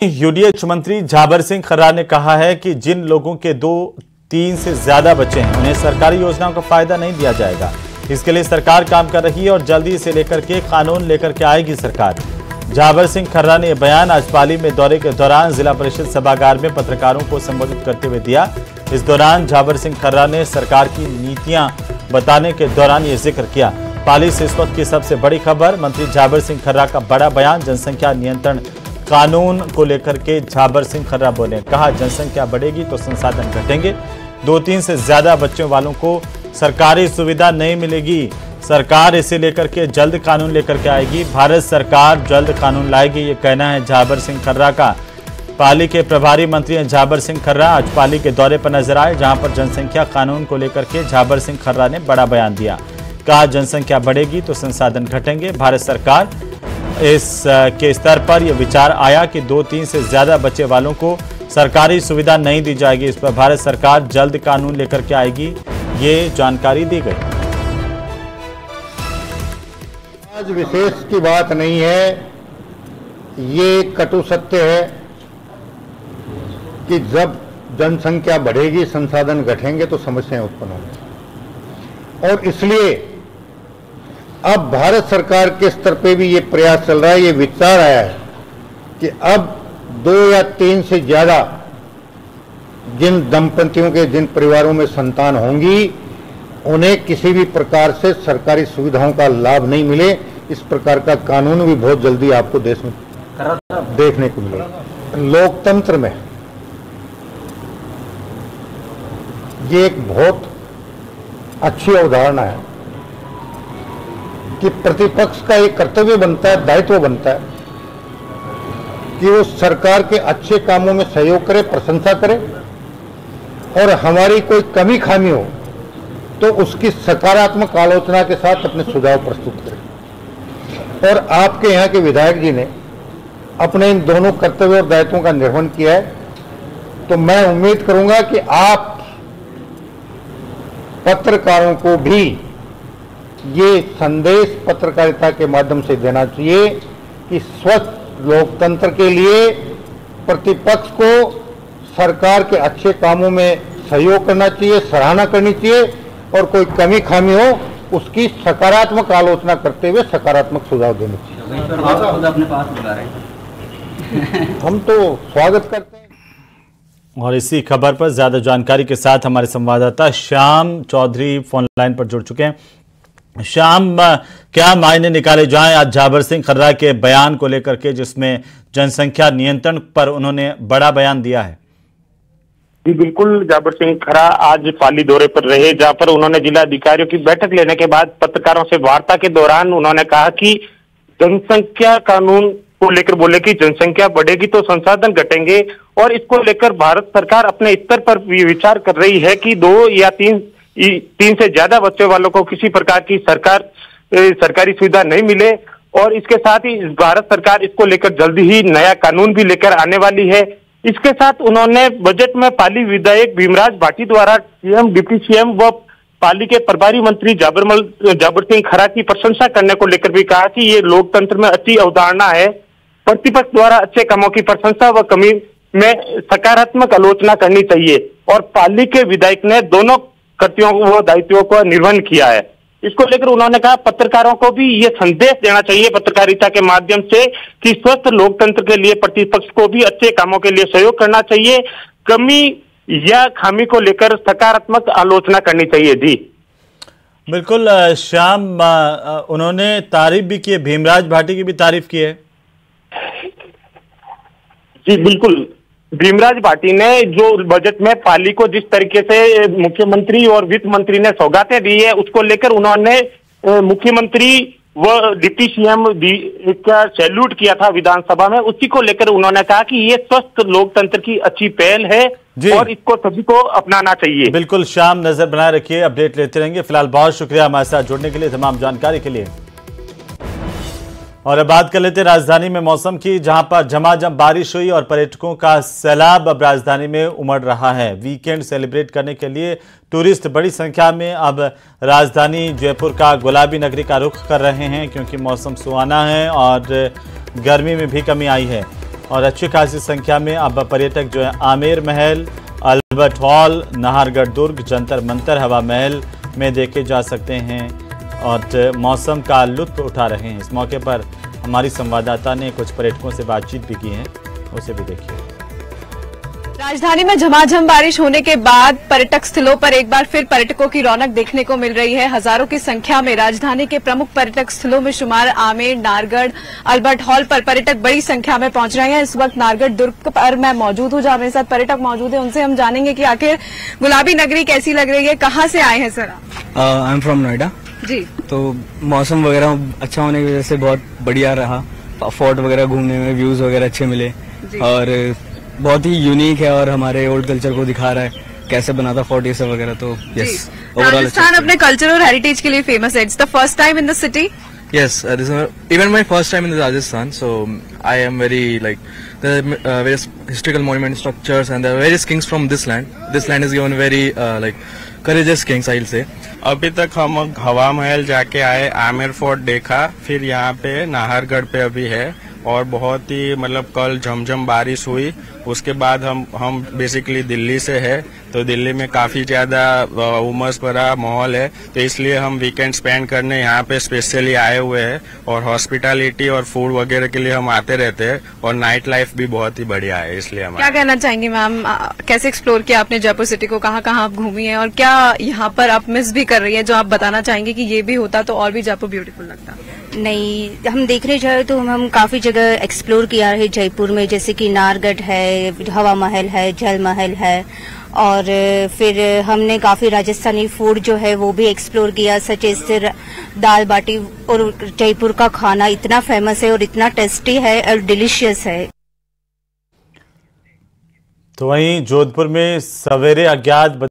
UDH मंत्री झाबर सिंह खर्रा ने कहा है कि जिन लोगों के 2-3 से ज्यादा बच्चे हैं उन्हें सरकारी योजनाओं का फायदा नहीं दिया जाएगा। इसके लिए सरकार काम कर रही है और जल्दी इसे लेकर के कानून लेकर के आएगी सरकार। झाबर सिंह खर्रा ने यह बयान आज पाली में दौरे के दौरान जिला परिषद सभागार में पत्रकारों को संबोधित करते हुए दिया। इस दौरान झाबर सिंह खर्रा ने सरकार की नीतियां बताने के दौरान ये जिक्र किया। पाली से इस वक्त की सबसे बड़ी खबर, मंत्री झाबर सिंह खर्रा का बड़ा बयान। जनसंख्या नियंत्रण कानून को लेकर के झाबर सिंह खर्रा बोले, कहा जनसंख्या बढ़ेगी तो संसाधन घटेंगे। 2-3 से ज्यादा बच्चों वालों को सरकारी सुविधा नहीं मिलेगी। सरकार इसे लेकर के जल्द कानून लेकर के आएगी। भारत सरकार जल्द कानून लाएगी, ये कहना है झाबर सिंह खर्रा का। पाली के प्रभारी मंत्री झाबर सिंह खर्रा आज पाली के दौरे पर नजर आए, जहां पर जनसंख्या कानून को लेकर के झाबर सिंह खर्रा ने बड़ा बयान दिया। कहा जनसंख्या बढ़ेगी तो संसाधन घटेंगे। भारत सरकार के स्तर पर यह विचार आया कि 2-3 से ज्यादा बच्चे वालों को सरकारी सुविधा नहीं दी जाएगी। इस पर भारत सरकार जल्द कानून लेकर के आएगी, ये जानकारी दी गई। आज विशेष की बात नहीं है, ये कटु सत्य है कि जब जनसंख्या बढ़ेगी संसाधन घटेंगे तो समस्याएं उत्पन्न होंगी। और इसलिए अब भारत सरकार के स्तर पे भी ये प्रयास चल रहा है, ये विचार आया है कि अब 2 या 3 से ज्यादा जिन दंपतियों के, जिन परिवारों में संतान होंगी, उन्हें किसी भी प्रकार से सरकारी सुविधाओं का लाभ नहीं मिले। इस प्रकार का कानून भी बहुत जल्दी आपको देश में देखने को मिलेगा। लोकतंत्र में ये एक बहुत अच्छी अवधारणा है कि प्रतिपक्ष का एक कर्तव्य बनता है, दायित्व बनता है कि वो सरकार के अच्छे कामों में सहयोग करे, प्रशंसा करे, और हमारी कोई कमी खामी हो तो उसकी सकारात्मक आलोचना के साथ अपने सुझाव प्रस्तुत करें। और आपके यहाँ के विधायक जी ने अपने इन दोनों कर्तव्य और दायित्वों का निर्वहन किया है, तो मैं उम्मीद करूंगा कि आप पत्रकारों को भी ये संदेश पत्रकारिता के माध्यम से देना चाहिए कि स्वस्थ लोकतंत्र के लिए प्रतिपक्ष को सरकार के अच्छे कामों में सहयोग करना चाहिए, सराहना करनी चाहिए, और कोई कमी खामी हो उसकी सकारात्मक आलोचना करते हुए सकारात्मक सुझाव देने चाहिए। अपने पास बुला रहे हैं। हम तो स्वागत करते हैं। और इसी खबर पर ज्यादा जानकारी के साथ हमारे संवाददाता श्याम चौधरी फोन लाइन पर जुड़ चुके हैं। श्याम, क्या मायने निकाले जाएं आज झाबर सिंह खर्रा के बयान को लेकर के, जिसमें जनसंख्या नियंत्रण पर उन्होंने बड़ा बयान दिया है? जी बिल्कुल, झाबर सिंह खर्रा आज पाली दौरे पर रहे, जहां पर उन्होंने जिला अधिकारियों की बैठक लेने के बाद पत्रकारों से वार्ता के दौरान उन्होंने कहा कि जनसंख्या कानून को लेकर बोले कि जनसंख्या बढ़ेगी तो संसाधन घटेंगे, और इसको लेकर भारत सरकार अपने स्तर पर विचार कर रही है कि 2 या 3 से ज्यादा बच्चों वालों को किसी प्रकार की सरकारी सुविधा नहीं मिले। और इसके साथ ही भारत सरकार इसको लेकर जल्दी ही नया कानून भी लेकर आने वाली है। इसके साथ उन्होंने बजट में पाली विधायक भीमराज भाटी द्वारा सीएम, डिप्टी सीएम व पाली के प्रभारी मंत्री झाबर सिंह खर्रा की प्रशंसा करने को लेकर भी कहा कि ये लोकतंत्र में अच्छी अवधारणा है। प्रतिपक्ष द्वारा अच्छे कामों की प्रशंसा व कमी में सकारात्मक आलोचना करनी चाहिए, और पाली के विधायक ने दोनों कर्तव्यों व दायित्वों का निर्वहन किया है। इसको लेकर उन्होंने कहा पत्रकारों को भी ये संदेश देना चाहिए पत्रकारिता के माध्यम से कि स्वस्थ लोकतंत्र के लिए प्रतिपक्ष को भी अच्छे कामों के लिए सहयोग करना चाहिए, कमी या खामी को लेकर सकारात्मक आलोचना करनी चाहिए। जी बिल्कुल श्याम, उन्होंने तारीफ भी की है, भीमराज भाटी की भी तारीफ की है। जी बिल्कुल, भीमराज भाटी ने जो बजट में पाली को जिस तरीके से मुख्यमंत्री और वित्त मंत्री ने सौगातें दी है, उसको लेकर उन्होंने मुख्यमंत्री व डिप्टी सीएम का सैल्यूट किया था विधानसभा में। उसी को लेकर उन्होंने कहा कि ये स्वस्थ लोकतंत्र की अच्छी पहल है और इसको सभी को अपनाना चाहिए। बिल्कुल श्याम, नजर बनाए रखिए, अपडेट लेते रहेंगे। फिलहाल बहुत शुक्रिया हमारे साथ जुड़ने के लिए, तमाम जानकारी के लिए। और अब बात कर लेते हैं राजधानी में मौसम की, जहां पर झमाझम बारिश हुई और पर्यटकों का सैलाब अब राजधानी में उमड़ रहा है। वीकेंड सेलिब्रेट करने के लिए टूरिस्ट बड़ी संख्या में अब राजधानी जयपुर का गुलाबी नगरी का रुख कर रहे हैं, क्योंकि मौसम सुहाना है और गर्मी में भी कमी आई है। और अच्छी खासी संख्या में अब पर्यटक जो है आमेर महल, अल्बर्ट हॉल, नाहरगढ़ दुर्ग, जंतर मंतर, हवा महल में देखे जा सकते हैं और मौसम का लुत्फ उठा रहे हैं। इस मौके पर हमारी संवाददाता ने कुछ पर्यटकों से बातचीत भी की है, उसे भी देखिए। राजधानी में झमाझम बारिश होने के बाद पर्यटक स्थलों पर एक बार फिर पर्यटकों की रौनक देखने को मिल रही है। हजारों की संख्या में राजधानी के प्रमुख पर्यटक स्थलों में शुमार आमेर, नाहरगढ़, अल्बर्ट हॉल पर पर्यटक बड़ी संख्या में पहुंच रहे हैं। इस वक्त नाहरगढ़ दुर्ग पर मैं मौजूद हूं, जहां मेरे साथ पर्यटक मौजूद है। उनसे हम जानेंगे कि आखिर गुलाबी नगरी कैसी लग रही है। कहाँ से आए हैं सर आप? आई एम फ्रॉम नोएडा जी। तो मौसम वगैरह अच्छा होने की वजह से बहुत बढ़िया रहा। फोर्ट वगैरह घूमने में व्यूज वगैरह अच्छे मिले और बहुत ही यूनिक है और हमारे ओल्ड कल्चर को दिखा रहा है कैसे बना था फोर्ट ये सब वगैरह। तो यस, राजस्थान अपने कल्चर और हेरिटेज के लिए फेमस है। It's the first time in the city? Yes, this is even my first time in Rajasthan, so I am very like there are various historical monument structures and there are various kings from this land. This land is given very like courageous kings, I'll say. अभी तक हम हवा महल जाके आए, Amer fort देखा, फिर यहाँ पे नाहरगढ़ पे अभी है और बहुत ही मतलब कल झमझम बारिश हुई। उसके बाद हम बेसिकली दिल्ली से है, तो दिल्ली में काफी ज्यादा उमस भरा माहौल है, तो इसलिए हम वीकेंड स्पेंड करने यहाँ पे स्पेशली आए हुए हैं और हॉस्पिटैलिटी और फूड वगैरह के लिए हम आते रहते हैं और नाइट लाइफ भी बहुत ही बढ़िया है, इसलिए हम क्या कहना चाहेंगे मैम? कैसे एक्सप्लोर किया आपने जयपुर सिटी को? कहाँ कहाँ आप घूमी है और क्या यहाँ पर आप मिस भी कर रही है जो आप बताना चाहेंगे कि ये भी होता तो और भी जयपुर ब्यूटीफुल लगता? नहीं, हम देखने जाए तो हम काफी जगह एक्सप्लोर किया है जयपुर में, जैसे कि नाहरगढ़ है, हवा महल है, जल महल है और फिर हमने काफी राजस्थानी फूड जो है वो भी एक्सप्लोर किया, सच एज दाल बाटी। और जयपुर का खाना इतना फेमस है और इतना टेस्टी है और डिलीशियस है। तो वहीं जोधपुर में सवेरे अज्ञात